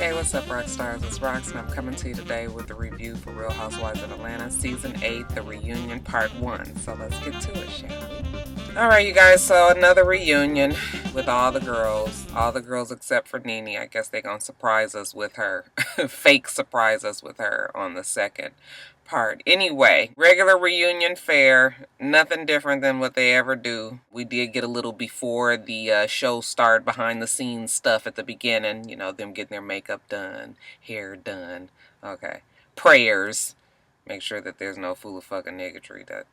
Hey, what's up, Roxstars? It's Rox, and I'm coming to you today with a review for Real Housewives of Atlanta, Season 8, The Reunion, Part 1. So let's get to it, shall we? Alright, you guys, so another reunion with all the girls. All the girls except for Nene. I guess they're going to surprise us with her. Fake surprise us with her on the second part. Anyway, regular reunion fare, nothing different than what they ever do. We did get a little before the show started, behind the scenes stuff at the beginning, you know, them getting their makeup done, hair done, okay, prayers, make sure that there's no fool of fucking negatory that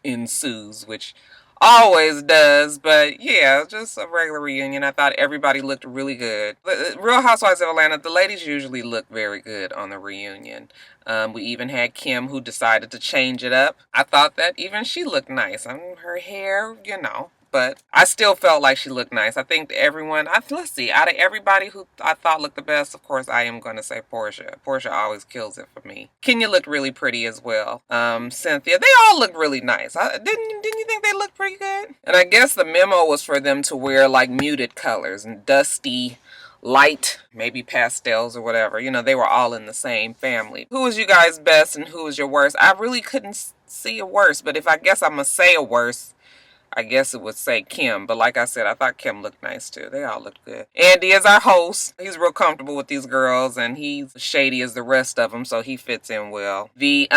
ensues, which always does. But yeah, just a regular reunion. I thought everybody looked really good. Real Housewives of Atlanta, the ladies usually look very good on the reunion. We even had Kim, who decided to change it up. I thought that even she looked nice. Her hair, you know. But I still felt like she looked nice. I think everyone, let's see, out of everybody who I thought looked the best, of course, I am going to say Portia. Portia always kills it for me. Kenya looked really pretty as well. Cynthia, they all looked really nice. Didn't you think they looked pretty good? And I guess the memo was for them to wear like muted colors and dusty, light, maybe pastels or whatever. You know, they were all in the same family. Who was you guys' best and who was your worst? I really couldn't see a worst, but if I guess I'm going to say a worst, I guess it would say Kim, but like I said, I thought Kim looked nice too. They all looked good. Andy is our host. He's real comfortable with these girls, and he's shady as the rest of them, so he fits in well. The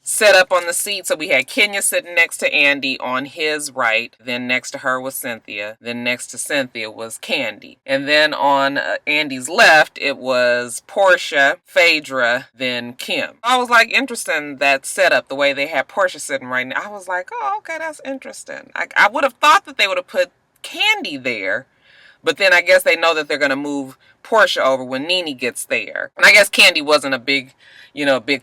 setup on the seat, so we had Kenya sitting next to Andy on his right, then next to her was Cynthia, then next to Cynthia was Candy, and then on Andy's left, it was Portia, Phaedra, then Kim. I was like, interesting, that setup, the way they had Portia sitting right now. I was like, oh, okay, that's interesting. I would have thought that they would have put Candy there, but then I guess they know that they're going to move Portia over when Nene gets there. And I guess Candy wasn't a big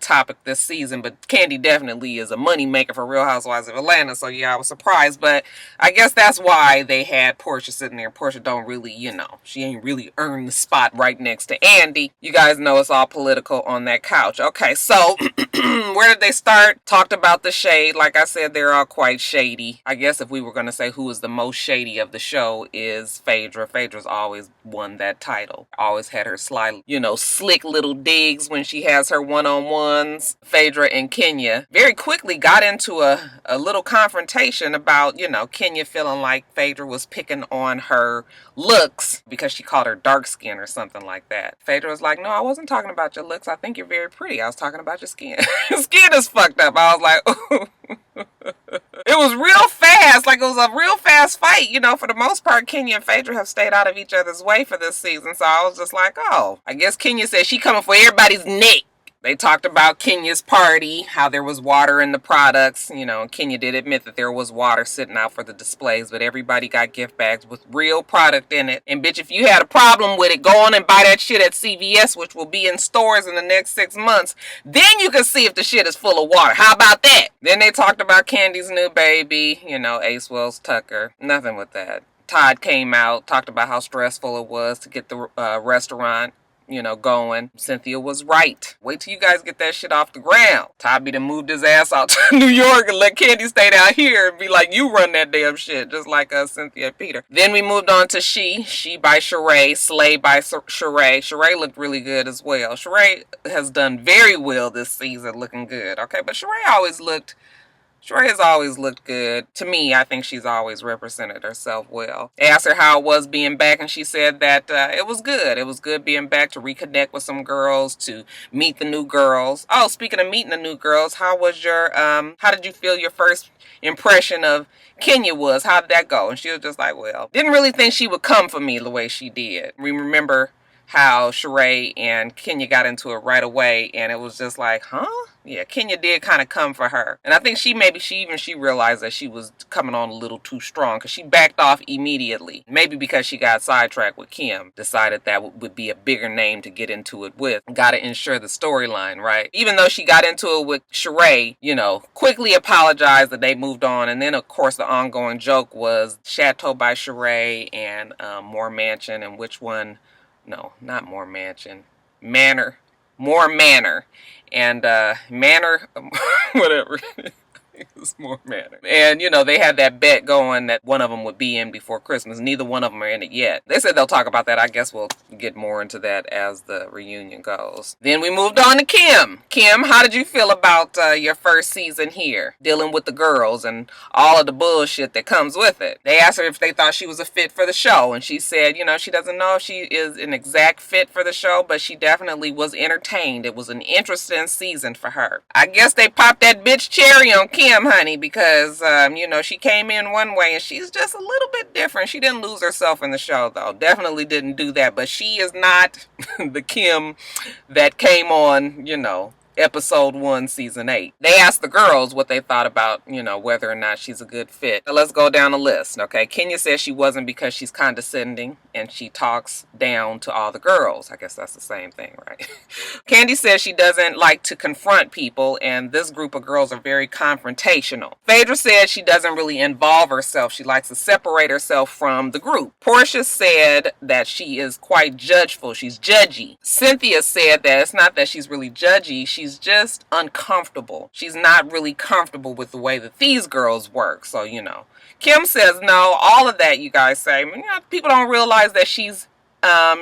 topic this season, but Candy definitely is a money maker for Real Housewives of Atlanta, so yeah, I was surprised, but I guess that's why they had Portia sitting there. Portia don't really, she ain't really earned the spot right next to Andy. You guys know it's all political on that couch. Okay, so where did they start? Talked about the shade. Like I said, they're all quite shady. I guess if we were going to say who is the most shady of the show is Phaedra. Phaedra's always won that title. Always had her sly, slick little digs when she has her one-on-ones. Phaedra and Kenya very quickly got into a little confrontation about, Kenya feeling like Phaedra was picking on her looks because she called her dark skin or something like that. Phaedra was like, no, I wasn't talking about your looks. I think you're very pretty. I was talking about your skin. Your skin is fucked up. I was like, ooh. It was real fast. Like, it was a real fast fight. For the most part, Kenya and Phaedra have stayed out of each other's way for this season. So I was just like, oh, I guess Kenya said she coming for everybody's neck. They talked about Kenya's party, how there was water in the products. Kenya did admit that there was water sitting out for the displays, but everybody got gift bags with real product in it. And bitch, if you had a problem with it, go on and buy that shit at CVS, which will be in stores in the next 6 months. Then you can see if the shit is full of water. How about that? Then they talked about Candy's new baby, Ace Wells Tucker. Nothing with that. Todd came out, talked about how stressful it was to get the restaurant going. Cynthia was right. Wait till you guys get that shit off the ground. Todd done moved his ass out to New York and let Candy stay down here and be like, you run that damn shit, just like Cynthia and Peter. Then we moved on to She by Sheree, Slay by Sheree. Sheree looked really good as well. Sheree has done very well this season, looking good, okay? But Sheree has always looked good. To me, I think she's always represented herself well. I asked her how it was being back, and she said that it was good. It was good being back, to reconnect with some girls, to meet the new girls. Oh, speaking of meeting the new girls, how did you feel your first impression of Kenya was? How did that go? And she was just like, well, didn't really think she would come for me the way she did. We remember how Sheree and Kenya got into it right away, and it was just like, huh? Yeah, Kenya did kind of come for her. And I think she realized that she was coming on a little too strong, because she backed off immediately. Maybe because she got sidetracked with Kim. Decided that would be a bigger name to get into it with. Got to ensure the storyline, right? Even though she got into it with Sheree, quickly apologized that they moved on. And then, of course, the ongoing joke was Chateau by Sheree and More Mansion, and which one... No, not More Mansion. Manor. More Manor. And Manor, whatever. was more manner. And, they had that bet going that one of them would be in before Christmas. Neither one of them are in it yet. They said they'll talk about that. I guess we'll get more into that as the reunion goes. Then we moved on to Kim. Kim, how did you feel about your first season here? Dealing with the girls and all of the bullshit that comes with it. They asked her if they thought she was a fit for the show. And she said, she doesn't know if she is an exact fit for the show, but she definitely was entertained. It was an interesting season for her. I guess they popped that bitch cherry on Kim, honey, because, she came in one way and she's just a little bit different. She didn't lose herself in the show, though. Definitely didn't do that. But she is not the Kim that came on, episode 1, season 8. They asked the girls what they thought about, whether or not she's a good fit. So let's go down the list, okay? Kenya says she wasn't because she's condescending and she talks down to all the girls. I guess that's the same thing, right? Candy says she doesn't like to confront people and this group of girls are very confrontational. Phaedra said she doesn't really involve herself. She likes to separate herself from the group. Portia said that she is quite judgeful. She's judgy. Cynthia said that it's not that she's really judgy. She's just uncomfortable. She's not really comfortable with the way that these girls work. So, Kim says no. All of that, you guys say. People don't realize that she's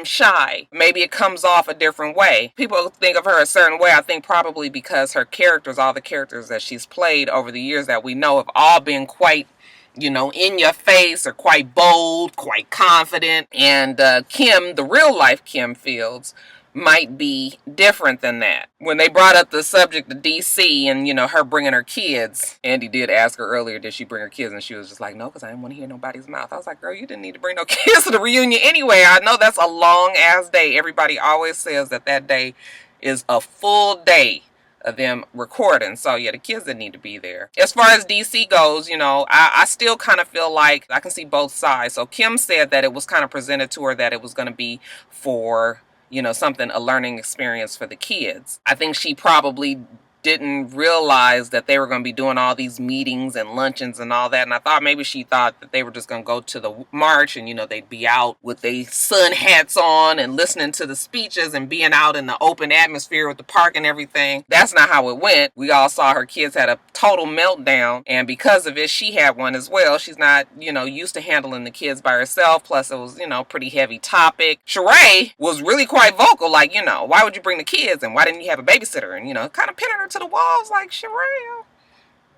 shy. Maybe it comes off a different way. People think of her a certain way. I think probably because her characters, all the characters that she's played over the years that we know have all been quite in your face or quite bold, quite confident. And Kim, the real life Kim Fields, might be different than that. When they brought up the subject of DC and, her bringing her kids, Andy did ask her earlier, did she bring her kids? And she was just like, no, because I didn't want to hear nobody's mouth. I was like, girl, you didn't need to bring no kids to the reunion anyway. I know that's a long ass day. Everybody always says that day is a full day of them recording. So yeah, the kids didn't need to be there. As far as DC goes, I still kind of feel like I can see both sides. So Kim said that it was kind of presented to her that it was going to be for a learning experience for the kids. I think she probably didn't realize that they were going to be doing all these meetings and luncheons and all that. And I thought maybe she thought that they were just going to go to the march and, they'd be out with their sun hats on and listening to the speeches and being out in the open atmosphere with the park and everything. That's not how it went. We all saw her kids had a total meltdown. And because of it, she had one as well. She's not, used to handling the kids by herself. Plus it was, pretty heavy topic. Sheree was really quite vocal. Like, why would you bring the kids? And why didn't you have a babysitter? And, kind of pinning her to the walls like, Sheree,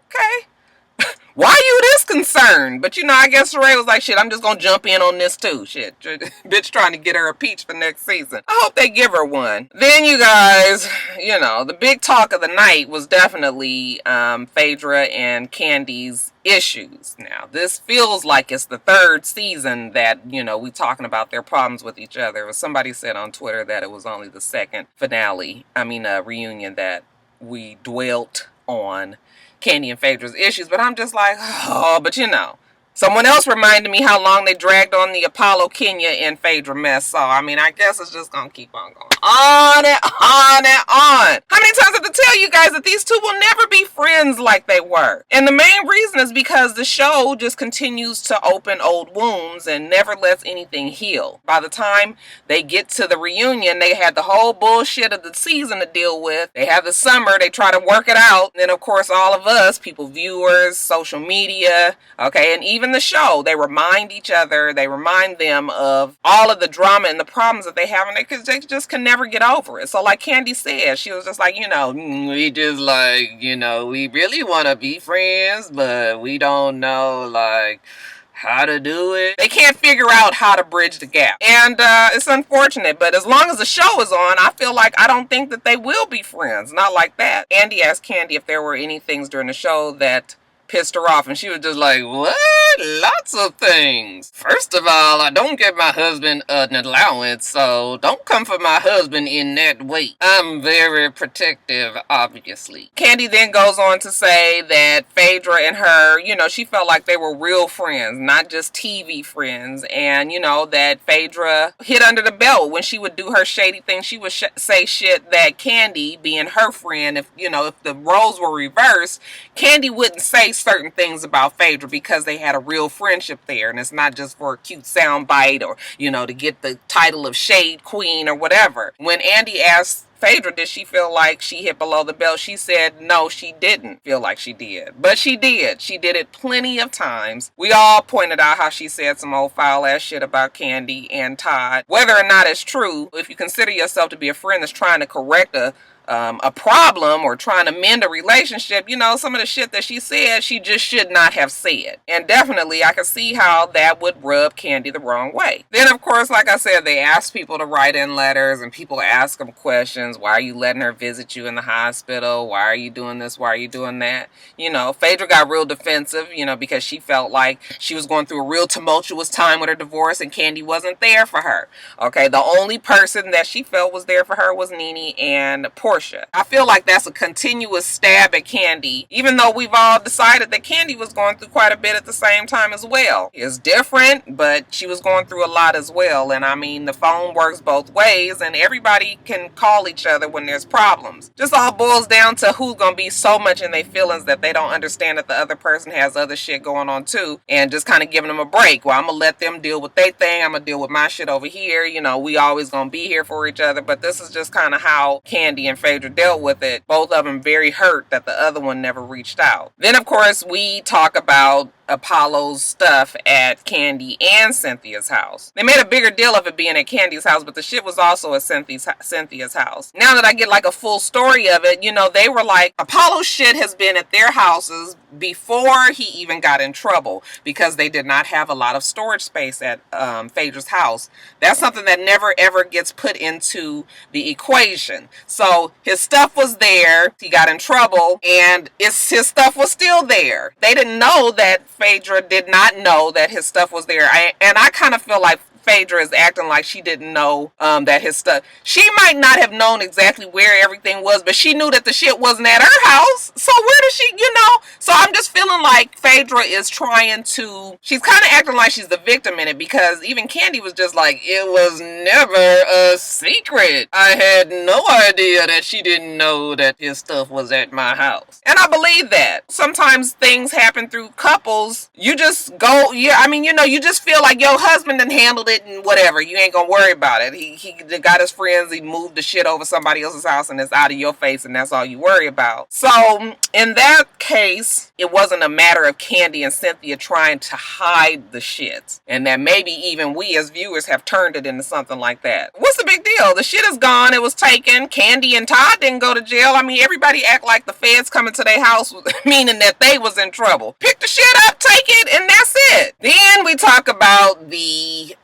okay. Why are you this concerned? But I guess Sheree was like, shit, I'm just gonna jump in on this too. Shit, bitch trying to get her a peach for next season. I hope they give her one. Then you guys, the big talk of the night was definitely Phaedra and Candy's issues. Now, this feels like it's the 3rd season that, we talking about their problems with each other. Somebody said on Twitter that it was only the 2nd reunion that we dwelt on Candy and Phaedra's issues, but I'm just like, but someone else reminded me how long they dragged on the Apollo, Kenya, and Phaedra mess. So, I guess it's just going to keep on going on and on and on. How many times I have to tell you guys that these two will never be friends like they were? And the main reason is because the show just continues to open old wounds and never lets anything heal. By the time they get to the reunion, they had the whole bullshit of the season to deal with. They have the summer, they try to work it out. And then, of course, all of us, people, viewers, social media, okay, and even the show, they remind each other, they remind them of all of the drama and the problems that they have, and they just can never get over it. So like Candy said, she was just like, we just like, we really want to be friends, but we don't know like how to do it. They can't figure out how to bridge the gap. And it's unfortunate, but as long as the show is on, I feel like I don't think that they will be friends. Not like that. Andy asked Candy if there were any things during the show that pissed her off, and she was just like, what? Lots of things. First of all, I don't give my husband an allowance, so don't come for my husband in that way. I'm very protective, obviously. Candy then goes on to say that Phaedra and her, she felt like they were real friends, not just TV friends, and, that Phaedra hit under the belt when she would do her shady thing. She would say shit that Candy, being her friend, if the roles were reversed, Candy wouldn't say certain things about Phaedra because they had a real friendship there, and it's not just for a cute soundbite or to get the title of Shade Queen or whatever. When Andy asked Phaedra, did she feel like she hit below the belt? She said no, she didn't feel like she did. But she did. She did it plenty of times. We all pointed out how she said some old foul ass shit about Kandi and Todd. Whether or not it's true, if you consider yourself to be a friend that's trying to correct a problem or trying to mend a relationship, you know, some of the shit that she said, she just should not have said. And definitely, I could see how that would rub Kandi the wrong way. Then, of course, like I said, they asked people to write in letters and people ask them questions. Why are you letting her visit you in the hospital? Why are you doing this? Why are you doing that? You know, Phaedra got real defensive, you know, because she felt like she was going through a real tumultuous time with her divorce and Kandi wasn't there for her. Okay, the only person that she felt was there for her was Nene and Portia. I feel like that's a continuous stab at Kandi, even though we've all decided that Kandi was going through quite a bit at the same time as well. It's different, but she was going through a lot as well. And I mean, the phone works both ways and everybody can call each other when there's problems. Just all boils down to who's going to be so much in their feelings that they don't understand that the other person has other shit going on too, and just kind of giving them a break. Well, I'm going to let them deal with their thing. I'm going to deal with my shit over here. You know, we always going to be here for each other, but this is just kind of how Kandi and Phaedra dealt with it. Both of them very hurt that the other one never reached out. Then, of course, we talk about Apollo's stuff at Kandi and Cynthia's house. They made a bigger deal of it being at Candi's house, but the shit was also at Cynthia's house. Now that I get like a full story of it, you know, they were like, Apollo's shit has been at their houses before he even got in trouble because they did not have a lot of storage space at Phaedra's house. That's something that never ever gets put into the equation. So his stuff was there, he got in trouble, and his stuff was still there. They didn't know that Phaedra did not know that his stuff was there. I kind of feel like Phaedra is acting like she didn't know that his stuff. She might not have known exactly where everything was, but she knew that the shit wasn't at her house. So where does she, you know? So I'm just feeling like Phaedra is trying to, she's kind of acting like she's the victim in it, because even Kandi was just like, it was never a secret. I had no idea that she didn't know that his stuff was at my house. And I believe that. Sometimes things happen through couples. You just go, yeah, I mean, you know, you just feel like your husband done handled it and whatever, you ain't gonna worry about it. He got his friends, he moved the shit over somebody else's house and it's out of your face and that's all you worry about. So in that case, it wasn't a matter of Kandi and Cynthia trying to hide the shit, and that maybe even we as viewers have turned it into something like that. What's the big deal? The shit is gone, it was taken. Kandi and Todd didn't go to jail. I mean, everybody act like the feds coming to their house meaning that they was in trouble. Pick the shit up, take it, and that's it. Then we talk about the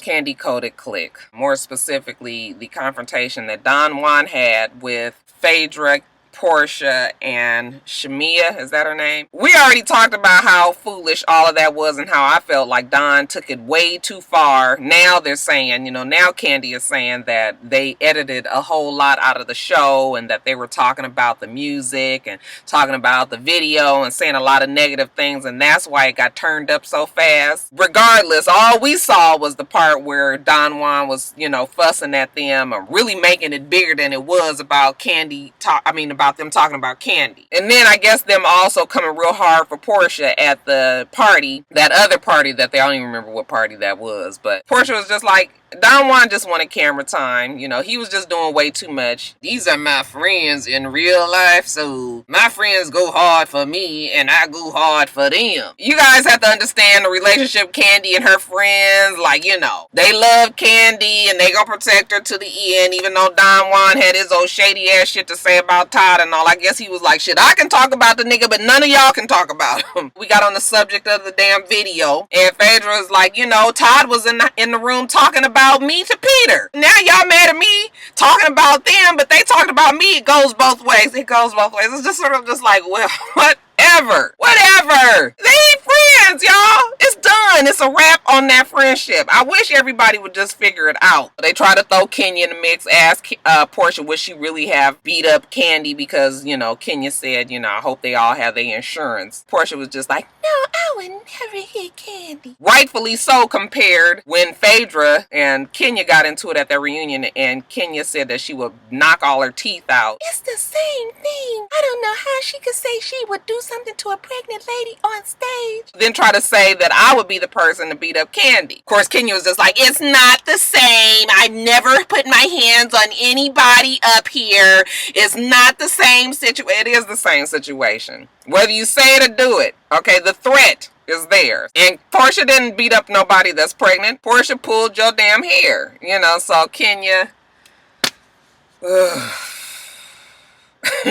Candy Coated Clique. More specifically, the confrontation that Don Juan had with Phaedra, Portia, and Shamia, is that her name? We already talked about how foolish all of that was and how I felt like Don took it way too far. Now they're saying, you know, now Kandi is saying that they edited a whole lot out of the show and that they were talking about the music and talking about the video and saying a lot of negative things, and that's why it got turned up so fast. Regardless, all we saw was the part where Don Juan was, you know, fussing at them or really making it bigger than it was about about them talking about Kandi. And then I guess them also coming real hard for Portia at the party, that other party that they don't even remember what party that was, but Portia was just like, Don Juan just wanted camera time. You know, he was just doing way too much. These are my friends in real life, so my friends go hard for me and I go hard for them. You guys have to understand the relationship Kandi and her friends, like, you know, they love Kandi and they gonna protect her to the end, even though Don Juan had his old shady ass shit to say about Todd and all. I guess he was like, shit, I can talk about the nigga, but none of y'all can talk about him. We got on the subject of the damn video, and Phaedra was like, you know, Todd was in the room talking about me to Peter. Now y'all mad at me talking about them, but they talked about me. It goes both ways. It goes both ways. It's just sort of just like, well, whatever. They ain't friends, y'all. It's done. It's a wrap on that friendship. I wish everybody would just figure it out. They try to throw Kenya in the mix. Ask Portia, would she really have beat up Kandi because, you know, Kenya said, you know, I hope they all have their insurance. Portia was just like, no, I would never hit Kandi. Rightfully so, compared when Phaedra and Kenya got into it at their reunion and Kenya said that she would knock all her teeth out. It's the same thing. I don't know how she could say she would do something to a pregnant lady on stage. Then try to say that I would be the person to beat up Candy. Of course, Kenya was just like, it's not the same. I never put my hands on anybody up here. It's not the same situation. It is the same situation. Whether you say it or do it, okay, the threat is there. And Portia didn't beat up nobody that's pregnant. Portia pulled your damn hair, you know, so Kenya,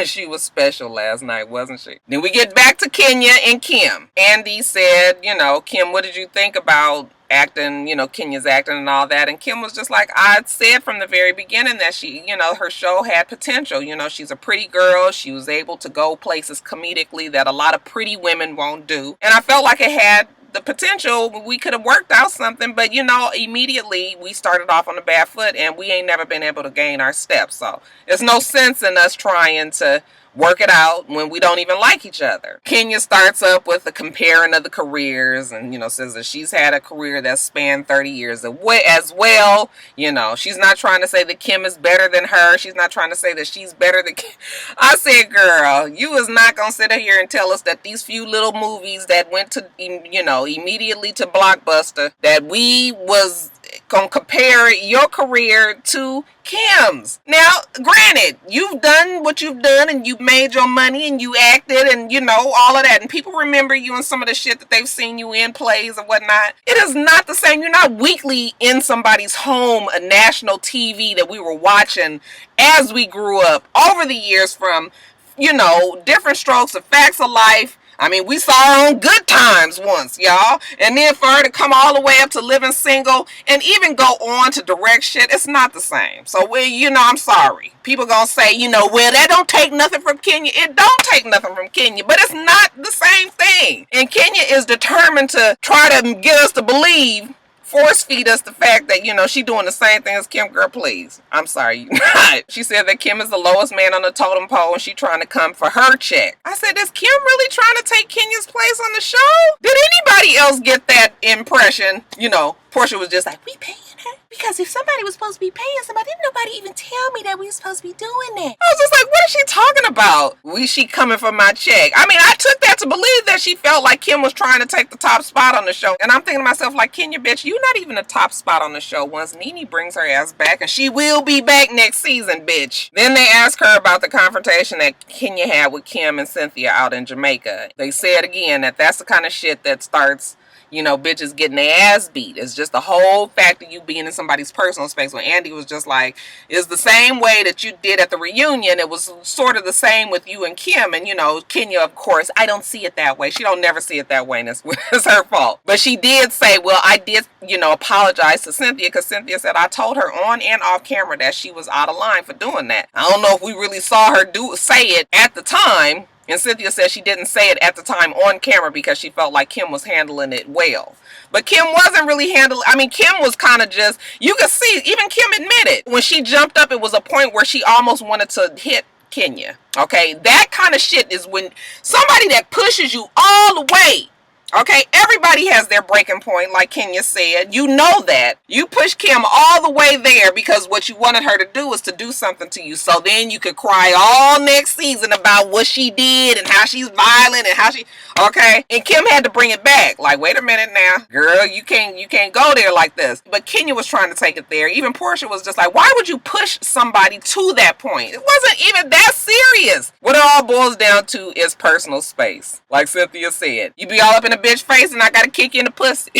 she was special last night, wasn't she? Then we get back to Kenya and Kim. Andy said, you know, Kim, what did you think about acting, you know, Kenya's acting and all that? And Kim was just like, I said from the very beginning that she, you know, her show had potential. You know, she's a pretty girl. She was able to go places comedically that a lot of pretty women won't do. And I felt like it had the potential. We could have worked out something, but you know, immediately we started off on a bad foot and we ain't never been able to gain our steps. So there's no sense in us trying to work it out when we don't even like each other. Kenya starts up with the comparing of the careers and, you know, says that she's had a career that spanned 30 years as well. You know, she's not trying to say that Kim is better than her. She's not trying to say that she's better than Kim. I said, girl, you is not going to sit here and tell us that these few little movies that went to, you know, immediately to Blockbuster, that we was gonna compare your career to Kim's. Now, granted, you've done what you've done and you've made your money and you acted and, you know, all of that. And people remember you and some of the shit that they've seen you in, plays and whatnot. It is not the same. You're not weekly in somebody's home, a national TV that we were watching as we grew up over the years from, you know, Different Strokes of Facts of Life. I mean, we saw her on Good Times once, y'all. And then for her to come all the way up to Living Single and even go on to direct shit, it's not the same. So, you know, I'm sorry. People gonna say, you know, well, that don't take nothing from Kenya. It don't take nothing from Kenya, but it's not the same thing. And Kenya is determined to try to get us to believe, force feed us the fact that, you know, she doing the same thing as Kim. Girl, please. I'm sorry, you not. She said that Kim is the lowest man on the totem pole and she trying to come for her check. I said, is Kim really trying to take Kenya's place on the show? Did anybody else get that impression? You know, Portia was just like, we paying her? Because if somebody was supposed to be paying somebody, didn't nobody even tell me that we were supposed to be doing that. I was just like, what is she talking about? She coming for my check. I mean, I took that to believe that she felt like Kim was trying to take the top spot on the show. And I'm thinking to myself, like, Kenya, bitch, you not even a top spot on the show once Nene brings her ass back. And she will be back next season, bitch. Then they asked her about the confrontation that Kenya had with Kim and Cynthia out in Jamaica. They said again that that's the kind of shit that starts, you know, bitches getting their ass beat. It's just the whole fact of you being in somebody's personal space. When Andy was just like, it's the same way that you did at the reunion. It was sort of the same with you and Kim. And, you know, Kenya, of course, I don't see it that way. She don't never see it that way, and it's her fault. But she did say, well, I did, you know, apologize to Cynthia, because Cynthia said I told her on and off camera that she was out of line for doing that. I don't know if we really saw her say it at the time. And Cynthia said she didn't say it at the time on camera because she felt like Kim was handling it well. But Kim wasn't really handling, I mean, Kim was kind of just, you could see, even Kim admitted, when she jumped up, it was a point where she almost wanted to hit Kenya. Okay, that kind of shit is when somebody that pushes you all the way. Okay, everybody has their breaking point, like Kenya said. You know that. You push Kim all the way there because what you wanted her to do was to do something to you. So then you could cry all next season about what she did and how she's violent and how she... Okay? And Kim had to bring it back. Like, wait a minute now. Girl, you can't go there like this. But Kenya was trying to take it there. Even Portia was just like, why would you push somebody to that point? It wasn't even that serious. What it all boils down to is personal space. Like Cynthia said. You be all up in a bitch face and I gotta kick you in the pussy.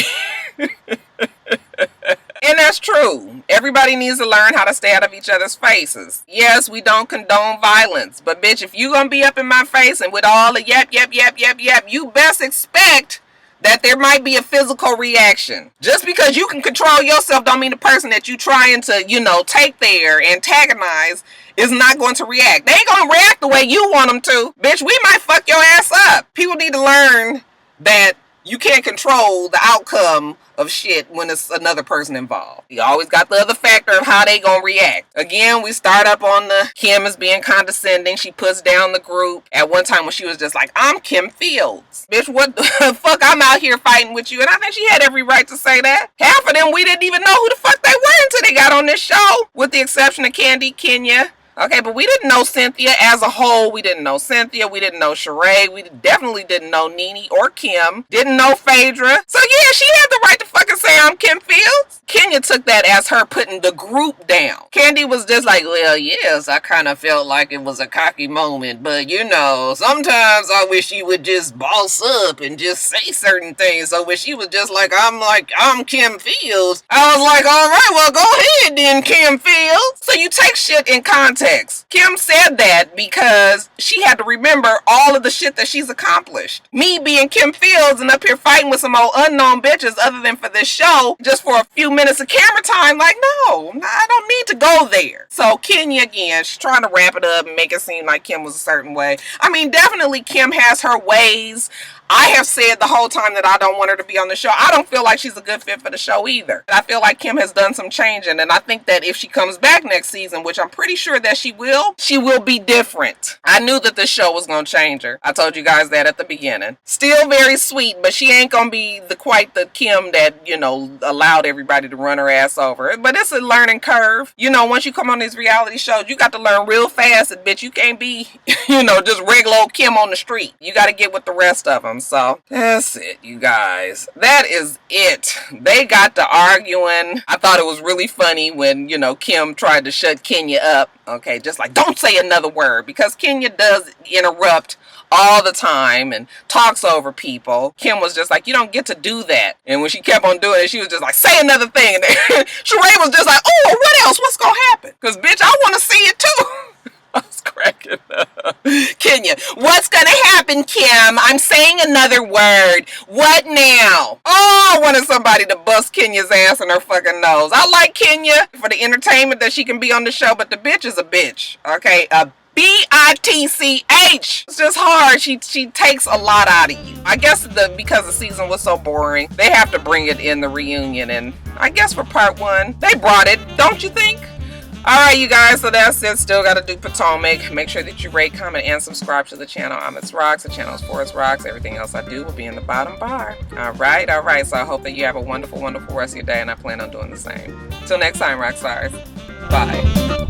And that's true. Everybody needs to learn how to stay out of each other's faces. Yes, we don't condone violence, but bitch, if you gonna be up in my face and with all the yap, you best expect that there might be a physical reaction. Just because you can control yourself don't mean the person that you trying to, you know, take there, antagonize, is not going to react. They ain't gonna react the way you want them to. Bitch, we might fuck your ass up. People need to learn that you can't control the outcome of shit when it's another person involved. You always got the other factor of how they gonna react. Again, we start up on the Kim is being condescending. She puts down the group. At one time when she was just like, I'm Kim Fields. Bitch, what the fuck? I'm out here fighting with you. And I think she had every right to say that. Half of them, we didn't even know who the fuck they were until they got on this show. With the exception of Candy, Kenya, Okay, but we didn't know Cynthia as a whole. We didn't know Cynthia. We didn't know Sheree. We definitely didn't know Nene or Kim. Didn't know Phaedra. So yeah, she had the right to fucking say I'm Kim Fields. Kenya took that as her putting the group down. Candy was just like, well, yes, I kind of felt like it was a cocky moment, but you know, sometimes I wish she would just boss up and just say certain things. So when she was just like, I'm Kim Fields, I was like, all right, well, go ahead then, Kim Fields. So you take shit in context. Kim said that because she had to remember all of the shit that she's accomplished. Me being Kim Fields and up here fighting with some old unknown bitches other than for this show, just for a few minutes of camera time, like, no, I don't need to go there. So Kenya, again, she's trying to wrap it up and make it seem like Kim was a certain way. I mean, definitely Kim has her ways. I have said the whole time that I don't want her to be on the show. I don't feel like she's a good fit for the show either. I feel like Kim has done some changing, and I think that if she comes back next season, which I'm pretty sure that she will be different. I knew that this show was going to change her. I told you guys that at the beginning. Still very sweet, but she ain't going to be quite the Kim that, you know, allowed everybody to run her ass over. But it's a learning curve. You know, once you come on these reality shows, you got to learn real fast, and bitch, you can't be, you know, just regular old Kim on the street. You got to get with the rest of them. So that's it, you guys. That is it. They got to arguing. I thought it was really funny when, you know, Kim tried to shut Kenya up. Okay, just like, don't say another word, because Kenya does interrupt all the time and talks over people. Kim was just like, you don't get to do that. And when she kept on doing it, she was just like, say another thing. And Sheree was just like, oh, what else? What's gonna happen? Because bitch, I want to see it too. I was cracking up. Kenya, what's gonna happen, Kim? I'm saying another word. What now? Oh, I wanted somebody to bust Kenya's ass in her fucking nose. I like Kenya for the entertainment that she can be on the show, but the bitch is a bitch. Okay, a bitch. It's just hard. She takes a lot out of you. I guess because the season was so boring, they have to bring it in the reunion, and I guess for part 1, they brought it, don't you think? Alright, you guys, so that's it. Still got to do Potomac. Make sure that you rate, comment, and subscribe to the channel. I'm itsrox. The channel is for itsrox. Everything else I do will be in the bottom bar. Alright. So I hope that you have a wonderful, wonderful rest of your day, and I plan on doing the same. Till next time, Roxstars. Bye.